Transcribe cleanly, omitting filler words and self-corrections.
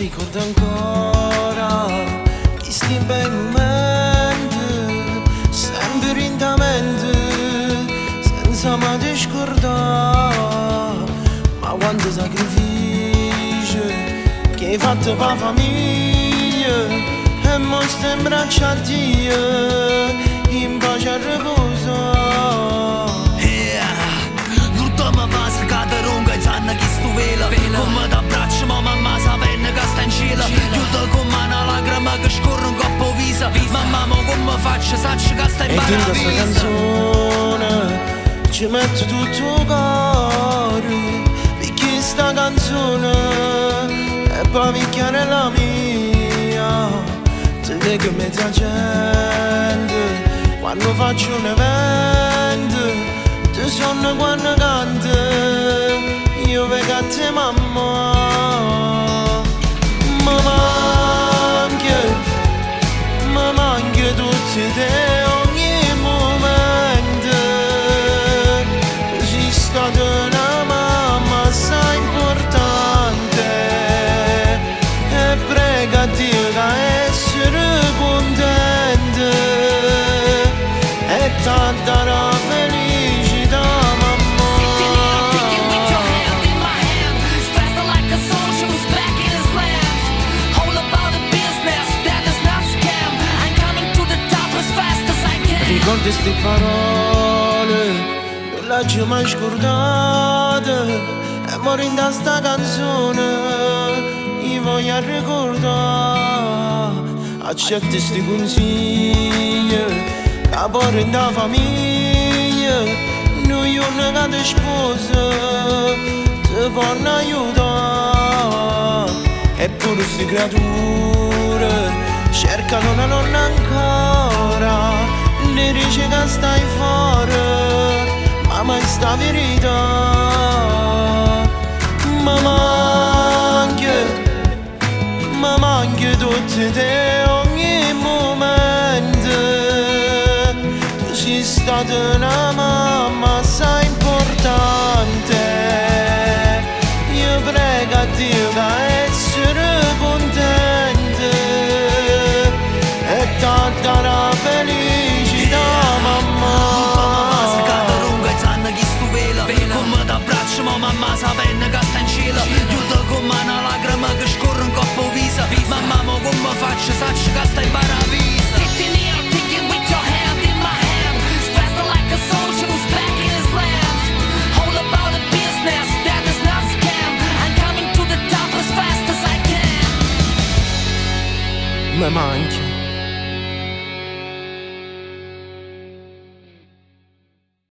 ricordo ancora questi bei momenti, sempre in mente, senza mai ti scordare. Ma quanto sacrificio che hai fatto per la famiglia, e mo stai in braccio a Dio, in pace a riposo. L'ultima fase che ti runga e sanno chi stu vela, come t'abbraccio ma mamma sapendo che sta in cielo. Chiudo con mano lacrime che scorrono un coppo viso, mamma mo come faccio, saccio che sta in E in questa paradiso. canzone ci metto tutto il cuore, perché sta canzone è per picchiare la mia. Ti vedo in mezzo a gente quando faccio un evento, ti sono quando canto, io vedo a te mamma. Mi manchi tutti te ogni momento, tu sei stata una mamma assai importante, e prega a Dio da essere contente, e tanta la felicità mamma. Ricordo ste parole, non le ho mai scordate, e morendo da sta canzone io voglio ricordare. Accetta sti consigli che porta in da famiglia, noi non che ti sposa ti possono aiutare, eppure sti creature cercano una nonna ancora, ne dice che stai fuori, ma mai sta verità. Mi manchi tutti te ogni momento, tu sei stata una mamma assai importante, io prego a Dio che essere contente, e tanta la felicità mamma. Come t'abbraccio ma mamma sapendo che sta in cielo, chiudo con mano lacrime che scorrono un coppo viso, mamma mo come faccio, saccio che sta in paradiso. Sitting here thinking with your hand in my hand, stressed like a soldier who's back in his land. All about the business, that is not scam, I'm coming to the top as fast as I can. Mi manchi